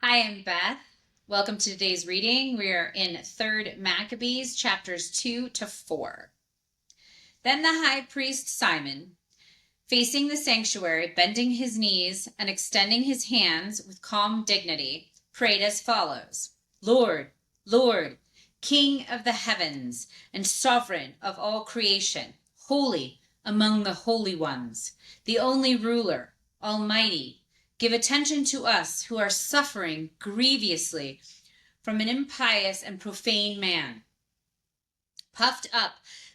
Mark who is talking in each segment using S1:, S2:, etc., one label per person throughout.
S1: I am Beth. Welcome to today's reading. We are in 3rd Maccabees, chapters 2 to 4. Then the high priest Simon, facing the sanctuary, bending his knees and extending his hands with calm dignity, prayed as follows: Lord, Lord, King of the heavens and sovereign of all creation, holy among the holy ones, the only ruler, almighty, give attention to us who are suffering grievously from an impious and profane man, puffed up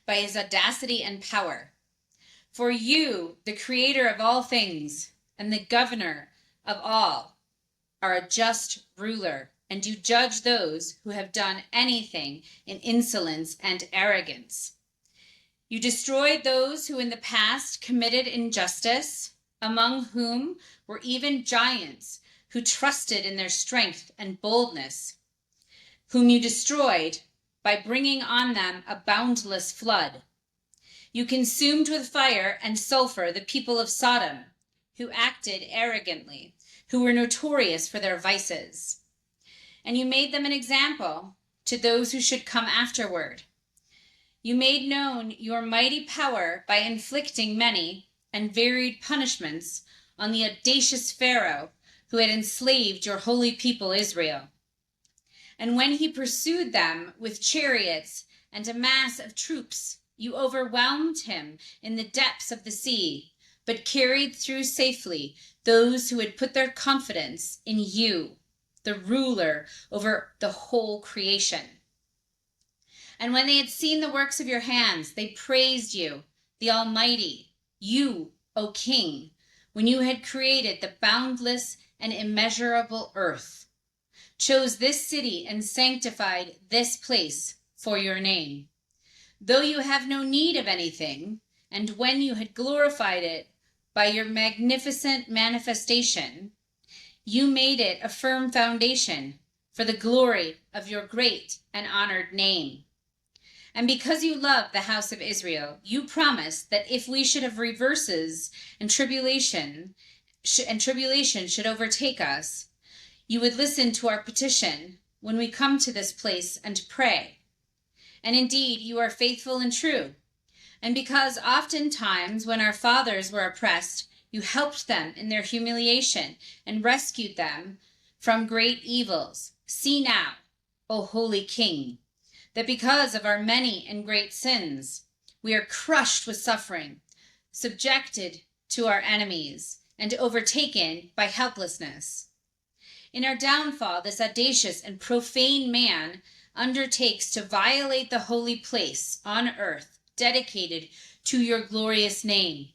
S1: by his audacity and power. For you, the creator of all things and the governor of all, are a just ruler, and you judge those who have done anything in insolence and arrogance. You destroyed those who in the past committed injustice, among whom were even giants who trusted in their strength and boldness, whom you destroyed by bringing on them a boundless flood. You consumed with fire and sulfur the people of Sodom, who acted arrogantly, who were notorious for their vices. And you made them an example to those who should come afterward. You made known your mighty power by inflicting many and varied punishments on the audacious Pharaoh who had enslaved your holy people Israel. And when he pursued them with chariots and a mass of troops, you overwhelmed him in the depths of the sea, but carried through safely those who had put their confidence in you, the ruler over the whole creation. And when they had seen the works of your hands, they praised you, the Almighty, you, O King, when you had created the boundless and immeasurable earth, chose this city and sanctified this place for your name. Though you have no need of anything, and when you had glorified it by your magnificent manifestation, you made it a firm foundation for the glory of your great and honored name. And because you love the house of Israel, you promised that if we should have reverses and tribulation should overtake us, you would listen to our petition when we come to this place and pray. And indeed, you are faithful and true. And because oftentimes when our fathers were oppressed, you helped them in their humiliation and rescued them from great evils. See now, O holy King, that because of our many and great sins, we are crushed with suffering, subjected to our enemies, and overtaken by helplessness. In our downfall, this audacious and profane man undertakes to violate the holy place on earth dedicated to your glorious name.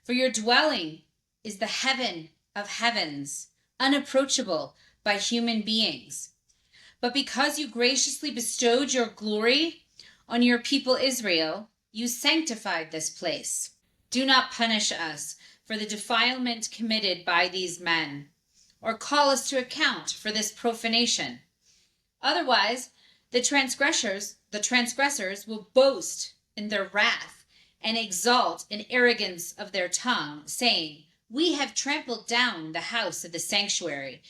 S1: For your dwelling is the heaven of heavens, unapproachable by human beings. But because you graciously bestowed your glory on your people Israel, you sanctified this place. Do not punish us for the defilement committed by these men, or call us to account for this profanation. Otherwise, the transgressors will boast in their wrath and exalt in arrogance of their tongue, saying, We have trampled down the house of the sanctuary,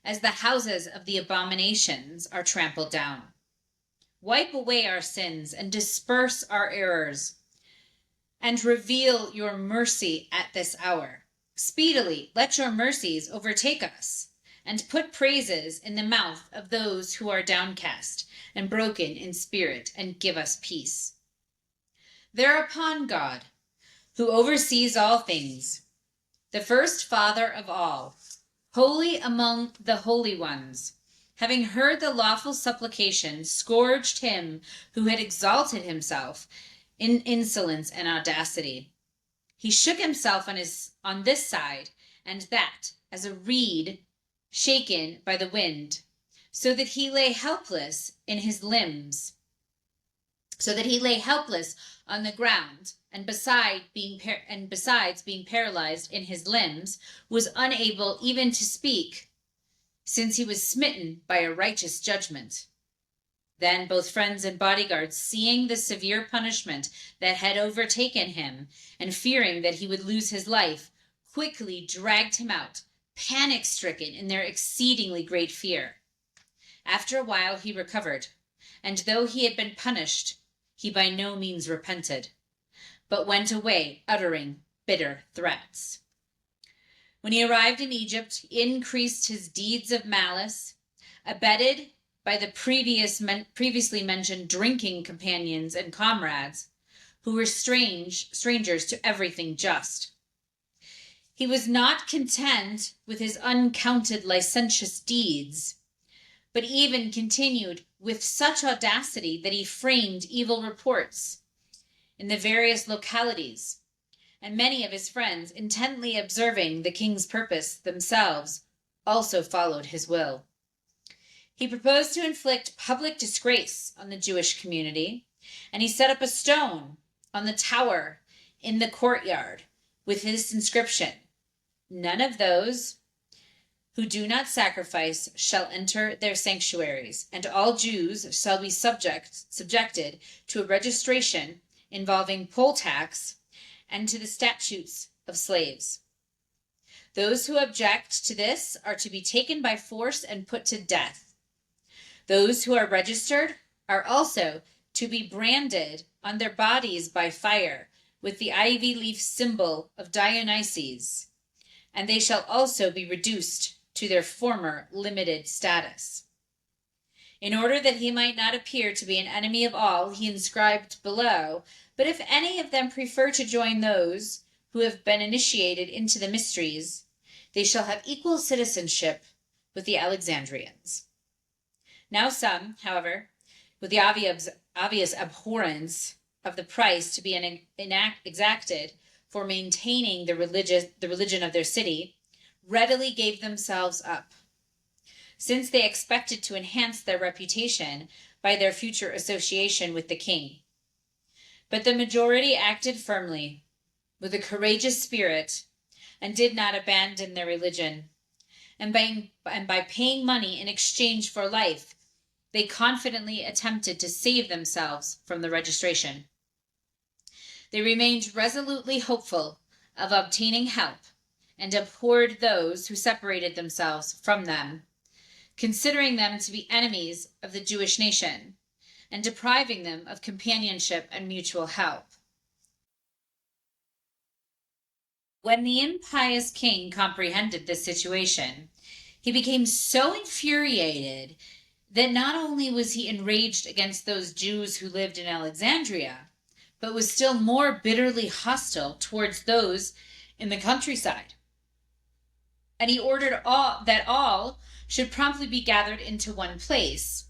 S1: as the houses of the abominations are trampled down. Wipe away our sins and disperse our errors, and reveal your mercy at this hour. Speedily let your mercies overtake us, and put praises in the mouth of those who are downcast and broken in spirit, and give us peace. Thereupon God, who oversees all things, the first Father of all, holy among the holy ones, having heard the lawful supplication, scourged him who had exalted himself in insolence and audacity. He shook himself on this side and that, as a reed shaken by the wind, so that he lay helpless in his limbs, on the ground, and besides being paralyzed in his limbs, was unable even to speak, since he was smitten by a righteous judgment. Then both friends and bodyguards, seeing the severe punishment that had overtaken him, and fearing that he would lose his life, quickly dragged him out, panic-stricken in their exceedingly great fear. After a while he recovered, and though he had been punished, he by no means repented, but went away uttering bitter threats. When he arrived in Egypt, he increased his deeds of malice, abetted by the previously mentioned drinking companions and comrades, who were strangers to everything just. He was not content with his uncounted licentious deeds, but even continued with such audacity that he framed evil reports in the various localities, and many of his friends, intently observing the king's purpose themselves, also followed his will. He proposed to inflict public disgrace on the Jewish community, and he set up a stone on the tower in the courtyard with this inscription: "None of those who do not sacrifice shall enter their sanctuaries, and all Jews shall be subjected to a registration involving poll tax and to the statutes of slaves. Those who object to this are to be taken by force and put to death. Those who are registered are also to be branded on their bodies by fire with the ivy leaf symbol of Dionysus, and they shall also be reduced to their former limited status." In order that he might not appear to be an enemy of all, he inscribed below, "But if any of them prefer to join those who have been initiated into the mysteries, they shall have equal citizenship with the Alexandrians." Now some, however, with the obvious abhorrence of the price to be exacted for maintaining the religion of their city, readily gave themselves up, since they expected to enhance their reputation by their future association with the king. But the majority acted firmly, with a courageous spirit, and did not abandon their religion. And by paying money in exchange for life, they confidently attempted to save themselves from the registration. They remained resolutely hopeful of obtaining help, and abhorred those who separated themselves from them, considering them to be enemies of the Jewish nation, and depriving them of companionship and mutual help. When the impious king comprehended this situation, he became so infuriated that not only was he enraged against those Jews who lived in Alexandria, but was still more bitterly hostile towards those in the countryside. And he ordered that all should promptly be gathered into one place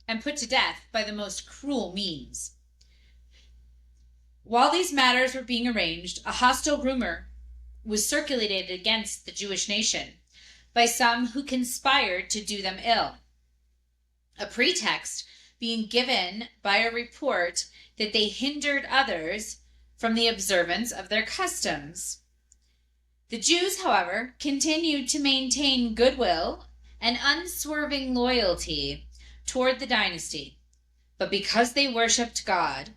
S1: and put to death by the most cruel means. While these matters were being arranged, a hostile rumor was circulated against the Jewish nation by some who conspired to do them ill, a pretext being given by a report that they hindered others from the observance of their customs. The Jews, however, continued to maintain goodwill and unswerving loyalty toward the dynasty, but because they worshipped God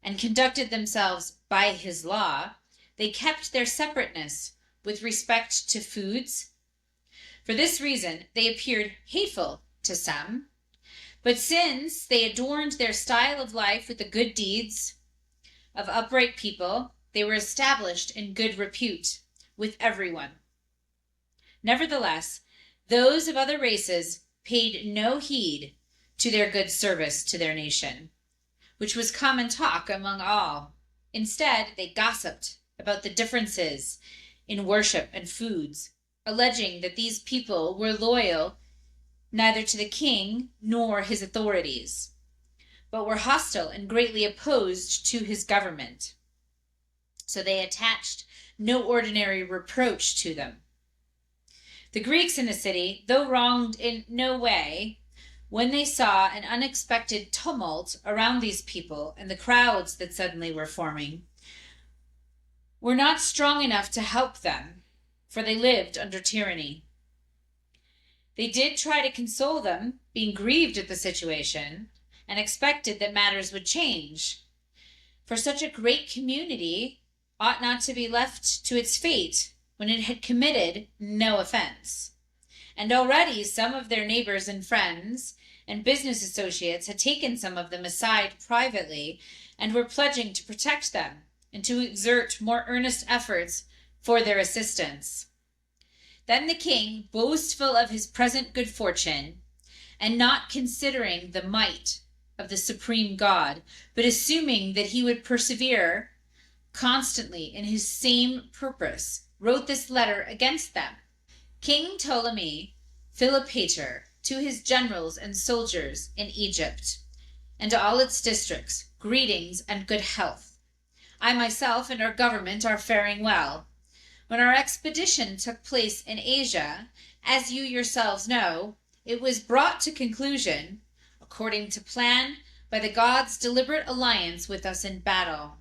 S1: and conducted themselves by his law, they kept their separateness with respect to foods. For this reason, they appeared hateful to some, but since they adorned their style of life with the good deeds of upright people, they were established in good repute with everyone. Nevertheless, those of other races paid no heed to their good service to their nation, which was common talk among all. Instead, they gossiped about the differences in worship and foods, alleging that these people were loyal neither to the king nor his authorities, but were hostile and greatly opposed to his government. So they attached no ordinary reproach to them. The Greeks in the city, though wronged in no way, when they saw an unexpected tumult around these people and the crowds that suddenly were forming, were not strong enough to help them, for they lived under tyranny. They did try to console them, being grieved at the situation, and expected that matters would change. For such a great community ought not to be left to its fate when it had committed no offense. And already some of their neighbors and friends and business associates had taken some of them aside privately and were pledging to protect them and to exert more earnest efforts for their assistance. Then the king, boastful of his present good fortune, and not considering the might of the supreme God, but assuming that he would persevere constantly in his same purpose, wrote this letter against them. King Ptolemy Philopator, to his generals and soldiers in Egypt, and all its districts, greetings and good health. I myself and our government are faring well. When our expedition took place in Asia, as you yourselves know, it was brought to conclusion, according to plan, by the gods' deliberate alliance with us in battle.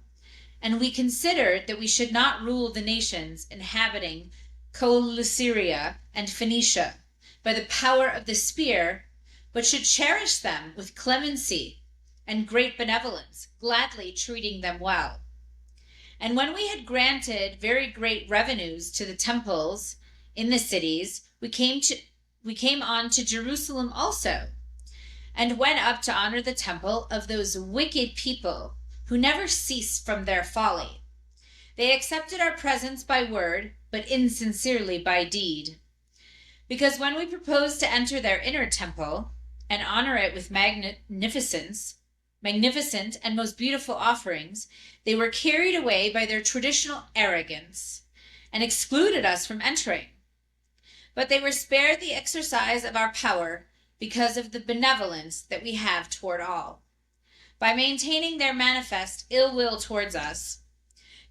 S1: And we considered that we should not rule the nations inhabiting Coelesyria and Phoenicia by the power of the spear, but should cherish them with clemency and great benevolence, gladly treating them well. And when we had granted very great revenues to the temples in the cities, we came on to Jerusalem also, and went up to honor the temple of those wicked people who never cease from their folly. They accepted our presents by word, but insincerely by deed. Because when we proposed to enter their inner temple and honor it with magnificent and most beautiful offerings, they were carried away by their traditional arrogance and excluded us from entering. But they were spared the exercise of our power because of the benevolence that we have toward all. By maintaining their manifest ill will towards us,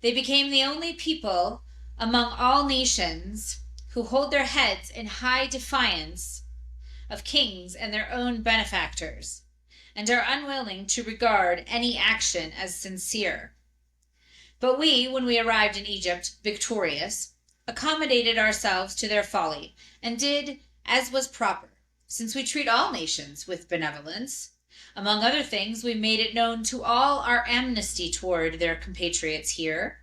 S1: they became the only people among all nations who hold their heads in high defiance of kings and their own benefactors, and are unwilling to regard any action as sincere. But we, when we arrived in Egypt victorious, accommodated ourselves to their folly, and did as was proper, since we treat all nations with benevolence. Among other things, we made it known to all our amnesty toward their compatriots here,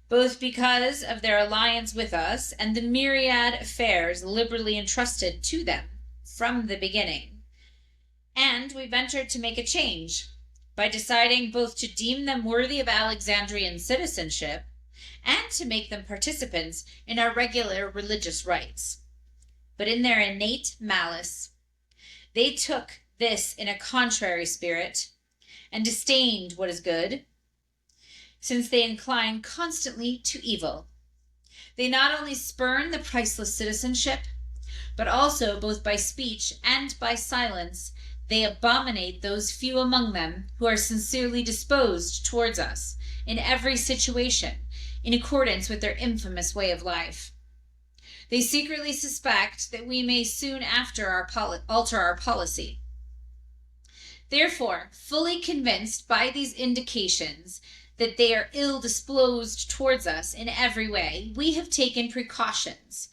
S1: both because of their alliance with us and the myriad affairs liberally entrusted to them from the beginning. And we ventured to make a change by deciding both to deem them worthy of Alexandrian citizenship and to make them participants in our regular religious rites. But in their innate malice, they took this in a contrary spirit, and disdained what is good, since they incline constantly to evil. They not only spurn the priceless citizenship, but also, both by speech and by silence, they abominate those few among them who are sincerely disposed towards us in every situation, in accordance with their infamous way of life. They secretly suspect that we may soon after alter our policy. Therefore, fully convinced by these indications that they are ill disposed towards us in every way, we have taken precautions,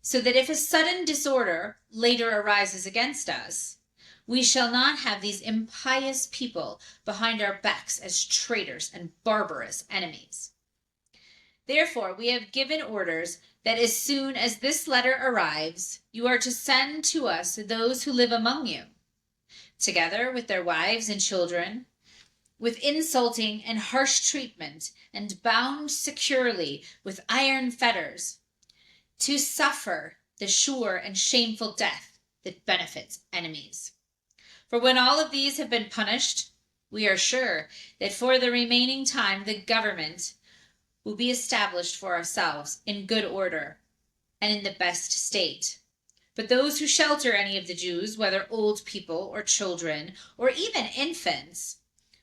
S1: so that if a sudden disorder later arises against us, we shall not have these impious people behind our backs as traitors and barbarous enemies. Therefore, we have given orders that as soon as this letter arrives, you are to send to us those who live among you, together with their wives and children, with insulting and harsh treatment, and bound securely with iron fetters, to suffer the sure and shameful death that benefits enemies. For when all of these have been punished, we are sure that for the remaining time the government will be established for ourselves in good order and in the best state. But those who shelter any of the Jews, whether old people or children or even infants,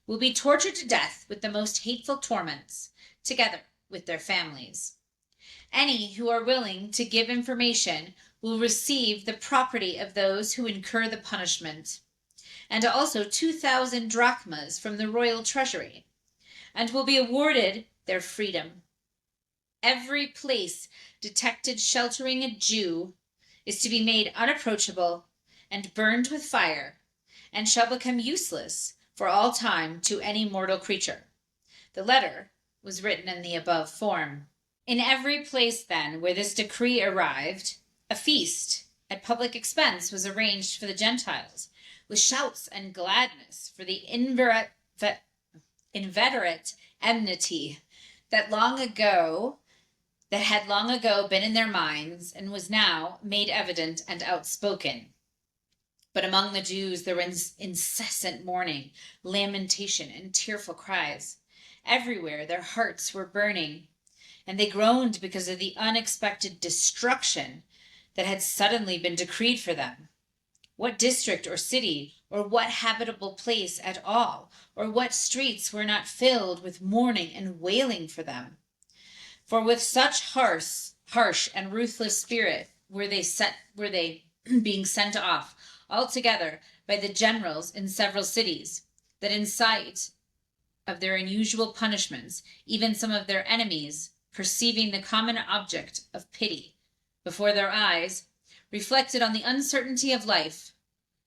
S1: will be tortured to death with the most hateful torments, together with their families. Any who are willing to give information will receive the property of those who incur the punishment, and also 2,000 drachmas from the royal treasury, and will be awarded their freedom. Every place detected sheltering a Jew is to be made unapproachable and burned with fire, and shall become useless for all time to any mortal creature. The letter was written in the above form. In every place, then, where this decree arrived, a feast at public expense was arranged for the Gentiles, with shouts and gladness for the inveterate enmity that had long ago been in their minds and was now made evident and outspoken. But among the Jews there was incessant mourning, lamentation, and tearful cries. Everywhere their hearts were burning, and they groaned because of the unexpected destruction that had suddenly been decreed for them. What district or city, or what habitable place at all, or what streets were not filled with mourning and wailing for them? For with such harsh and ruthless spirit were they being sent off altogether by the generals in several cities, that in sight of their unusual punishments, even some of their enemies, perceiving the common object of pity before their eyes, reflected on the uncertainty of life,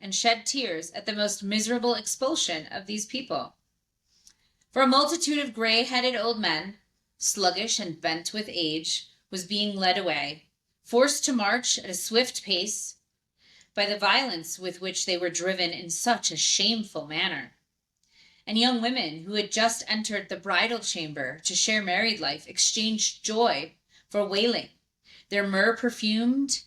S1: and shed tears at the most miserable expulsion of these people. For a multitude of gray-headed old men, sluggish and bent with age, was being led away, forced to march at a swift pace, by the violence with which they were driven in such a shameful manner. And young women who had just entered the bridal chamber to share married life exchanged joy for wailing, their myrrh-perfumed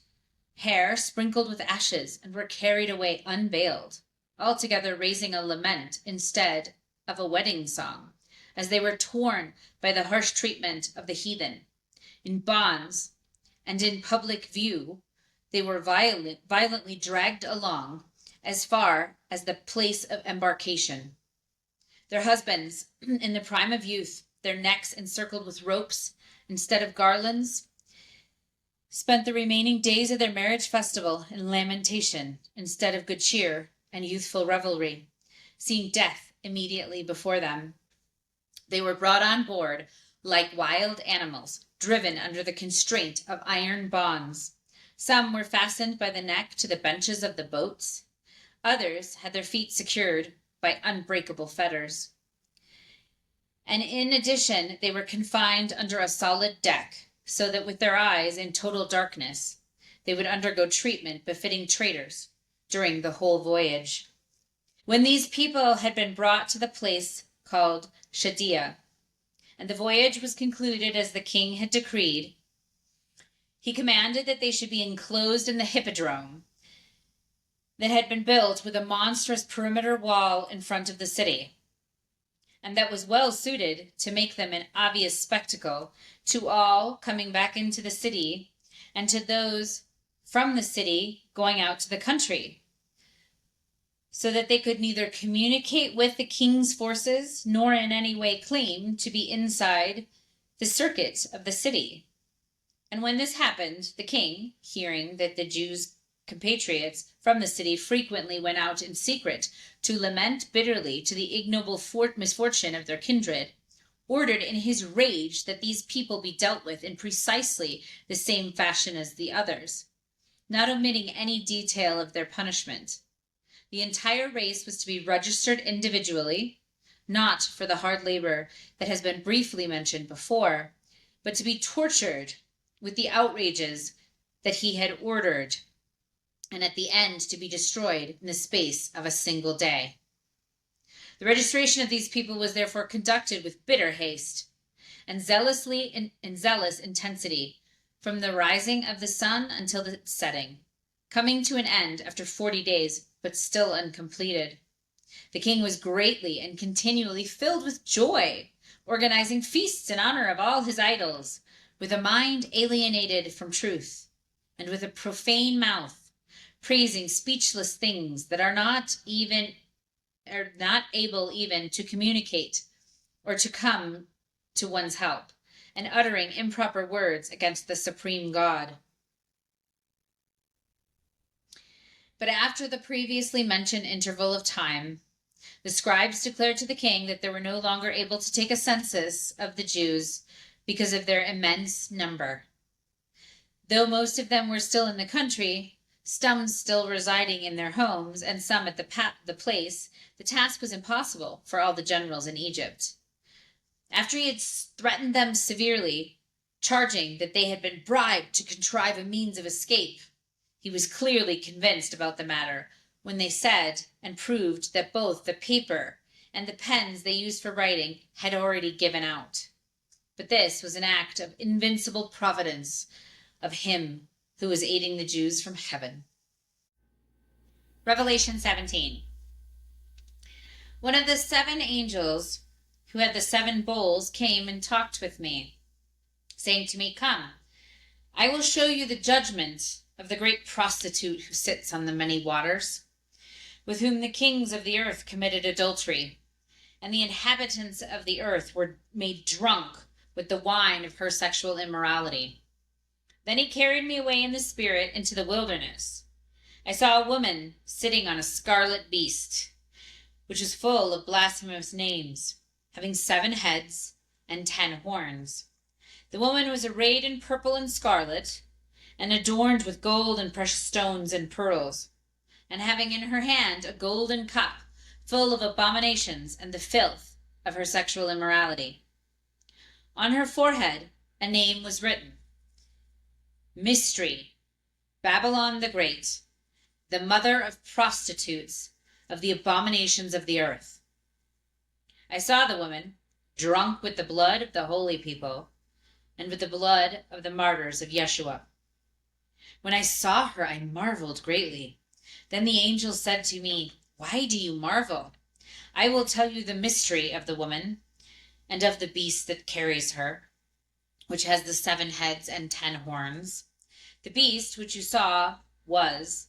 S1: hair sprinkled with ashes, and were carried away unveiled, altogether raising a lament instead of a wedding song, as they were torn by the harsh treatment of the heathen. In bonds and in public view, they were violently dragged along as far as the place of embarkation. Their husbands, in the prime of youth, their necks encircled with ropes instead of garlands, spent the remaining days of their marriage festival in lamentation instead of good cheer and youthful revelry, seeing death immediately before them. They were brought on board like wild animals, driven under the constraint of iron bonds. Some were fastened by the neck to the benches of the boats. Others had their feet secured by unbreakable fetters. And in addition, they were confined under a solid deck, so that with their eyes in total darkness, they would undergo treatment befitting traitors during the whole voyage. When these people had been brought to the place called Shadia, and the voyage was concluded as the king had decreed, he commanded that they should be enclosed in the hippodrome that had been built with a monstrous perimeter wall in front of the city, and that was well suited to make them an obvious spectacle to all coming back into the city and to those from the city going out to the country, so that they could neither communicate with the king's forces nor in any way claim to be inside the circuit of the city. And when this happened, the king, hearing that the Jews' compatriots from the city frequently went out in secret to lament bitterly to the ignoble misfortune of their kindred, ordered in his rage that these people be dealt with in precisely the same fashion as the others, not omitting any detail of their punishment. The entire race was to be registered individually, not for the hard labor that has been briefly mentioned before, but to be tortured with the outrages that he had ordered, and at the end to be destroyed in the space of a single day. The registration of these people was therefore conducted with bitter haste and zealous intensity from the rising of the sun until the setting, coming to an end after 40 days, but still uncompleted. The king was greatly and continually filled with joy, organizing feasts in honor of all his idols, with a mind alienated from truth, and with a profane mouth, praising speechless things that are not able even to communicate or to come to one's help, and uttering improper words against the supreme God. But after the previously mentioned interval of time, the scribes declared to the king that they were no longer able to take a census of the Jews because of their immense number. Though most of them were still in the country, some still residing in their homes, and some at the place, the task was impossible for all the generals in Egypt. After he had threatened them severely charging that they had been bribed to contrive a means of escape. He was clearly convinced about the matter when they said and proved that both the paper and the pens they used for writing had already given out. But this was an act of invincible providence of him who was aiding the Jews from heaven. Revelation 17. One of the 7 angels who had the 7 bowls came and talked with me, saying to me, "Come, I will show you the judgment of the great prostitute who sits on the many waters, with whom the kings of the earth committed adultery, and the inhabitants of the earth were made drunk with the wine of her sexual immorality." Then he carried me away in the spirit into the wilderness. I saw a woman sitting on a scarlet beast, which is full of blasphemous names, having 7 heads and 10 horns. The woman was arrayed in purple and scarlet, and adorned with gold and precious stones and pearls, and having in her hand a golden cup full of abominations and the filth of her sexual immorality. On her forehead a name was written: Mystery, Babylon the Great, the mother of prostitutes, of the abominations of the earth. I saw the woman, drunk with the blood of the holy people, and with the blood of the martyrs of Yeshua. When I saw her, I marveled greatly. Then the angel said to me, "Why do you marvel? I will tell you the mystery of the woman and of the beast that carries her, which has the 7 heads and 10 horns. The beast which you saw was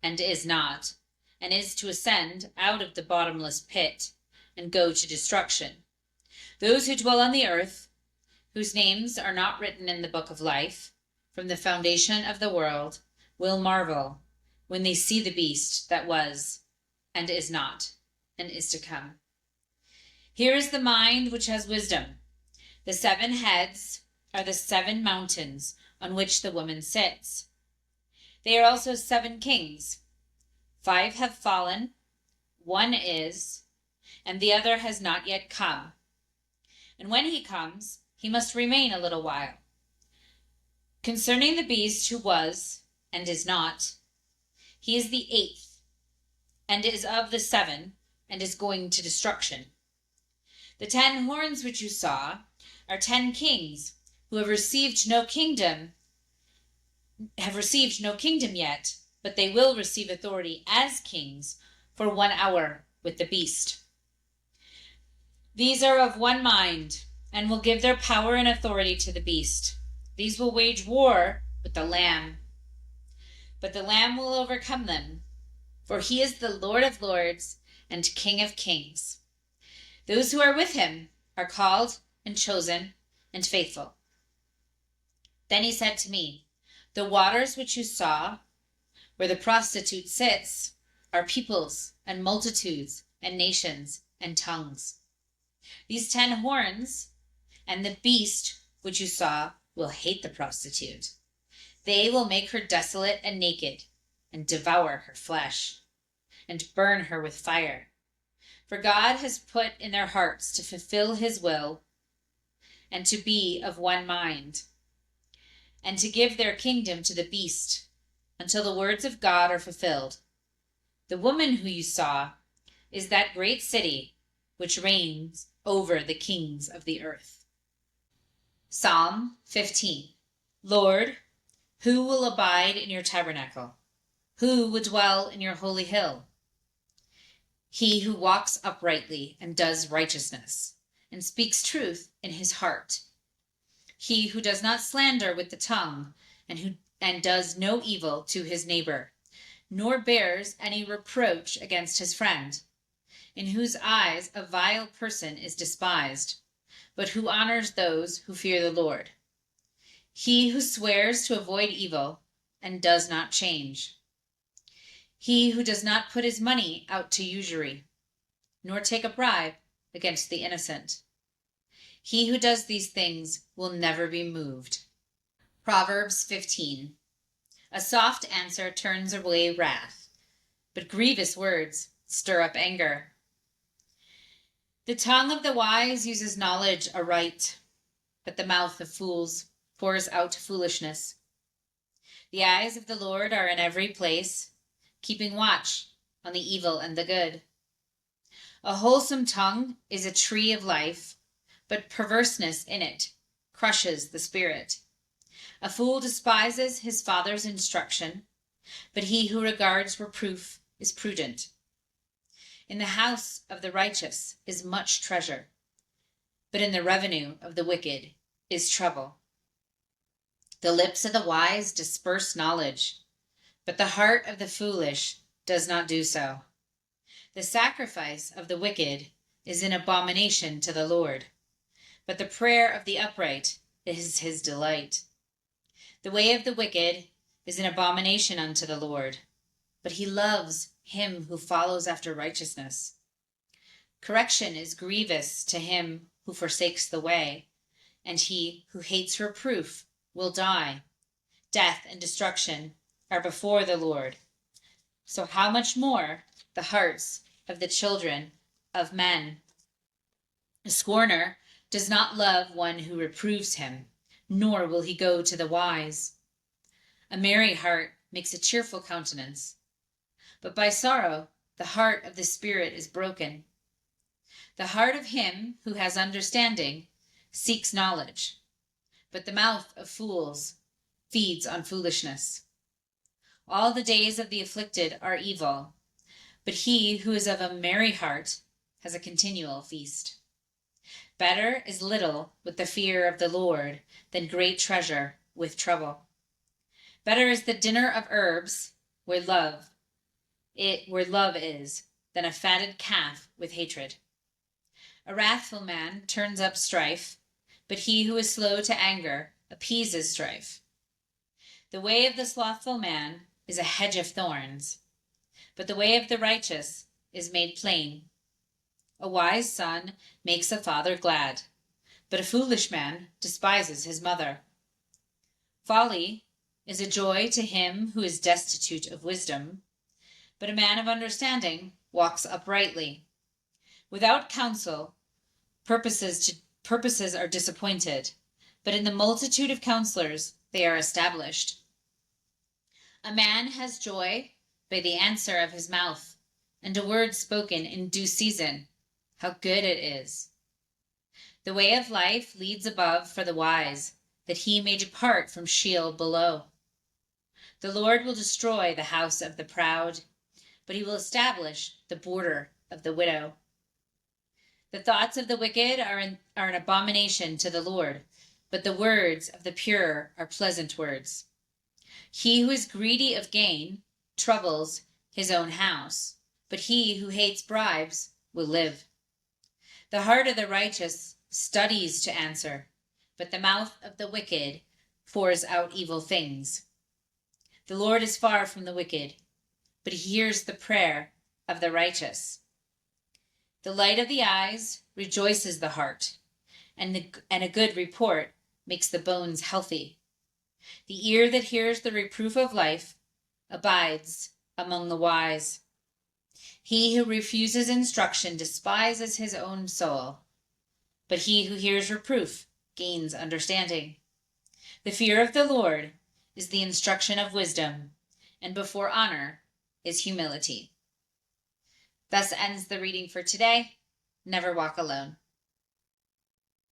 S1: and is not, and is to ascend out of the bottomless pit and go to destruction. Those who dwell on the earth, whose names are not written in the book of life from the foundation of the world, will marvel when they see the beast that was and is not and is to come. Here is the mind which has wisdom. The 7 heads are the 7 mountains on which the woman sits. They are also 7 kings. 5 have fallen, 1 is, and the other has not yet come. And when he comes, he must remain a little while. Concerning the beast who was and is not, he is the 8th, and is of the 7, and is going to destruction. The 10 horns which you saw are 10 kings who have received no kingdom yet, but they will receive authority as kings for 1 hour with the beast. These are of one mind, and will give their power and authority to the beast. These will wage war with the Lamb, but the Lamb will overcome them, for he is the Lord of lords and King of kings. Those who are with him are called and chosen and faithful. Then he said to me, "The waters which you saw, where the prostitute sits, are peoples and multitudes and nations and tongues. These 10 horns and the beast which you saw will hate the prostitute. They will make her desolate and naked, and devour her flesh, and burn her with fire. For God has put in their hearts to fulfill his will, and to be of one mind, and to give their kingdom to the beast, until the words of God are fulfilled. The woman who you saw is that great city which reigns over the kings of the earth." Psalm 15. Lord, who will abide in your tabernacle? Who will dwell in your holy hill? He who walks uprightly and does righteousness, and speaks truth in his heart. He who does not slander with the tongue, and does no evil to his neighbor, nor bears any reproach against his friend, in whose eyes a vile person is despised, but who honors those who fear the Lord. He who swears to avoid evil and does not change. He who does not put his money out to usury, nor take a bribe against the innocent. He who does these things will never be moved. Proverbs 15. A soft answer turns away wrath, but grievous words stir up anger. The tongue of the wise uses knowledge aright, but the mouth of fools pours out foolishness. The eyes of the Lord are in every place, keeping watch on the evil and the good. A wholesome tongue is a tree of life, but perverseness in it crushes the spirit. A fool despises his father's instruction, but he who regards reproof is prudent. In the house of the righteous is much treasure, but in the revenue of the wicked is trouble. The lips of the wise disperse knowledge, but the heart of the foolish does not do so. The sacrifice of the wicked is an abomination to the Lord, but the prayer of the upright is his delight. The way of the wicked is an abomination unto the Lord, but he loves him who follows after righteousness. Correction is grievous to him who forsakes the way, and he who hates reproof will die. Death and destruction are before the Lord. So how much more the hearts of the children of men? A scorner does not love one who reproves him, nor will he go to the wise. A merry heart makes a cheerful countenance, but by sorrow the heart of the spirit is broken. The heart of him who has understanding seeks knowledge, but the mouth of fools feeds on foolishness. All the days of the afflicted are evil, but he who is of a merry heart has a continual feast. Better is little with the fear of the Lord than great treasure with trouble. Better is the dinner of herbs where love is than a fatted calf with hatred. A wrathful man turns up strife, but he who is slow to anger appeases strife. The way of the slothful man is a hedge of thorns, but the way of the righteous is made plain. A wise son makes a father glad, but a foolish man despises his mother. Folly is a joy to him who is destitute of wisdom, but a man of understanding walks uprightly. Without counsel, purposes are disappointed, but in the multitude of counselors they are established. A man has joy by the answer of his mouth, and a word spoken in due season. How good it is! The way of life leads above for the wise, that he may depart from Sheol below. The Lord will destroy the house of the proud, but he will establish the border of the widow. The thoughts of the wicked are an abomination to the Lord, but the words of the pure are pleasant words. He who is greedy of gain troubles his own house, but he who hates bribes will live. The heart of the righteous studies to answer, but the mouth of the wicked pours out evil things. The Lord is far from the wicked, but he hears the prayer of the righteous. The light of the eyes rejoices the heart, and a good report makes the bones healthy. The ear that hears the reproof of life abides among the wise. He who refuses instruction despises his own soul, but he who hears reproof gains understanding. The fear of the Lord is the instruction of wisdom, and before honor is humility. Thus ends the reading for today. Never walk alone.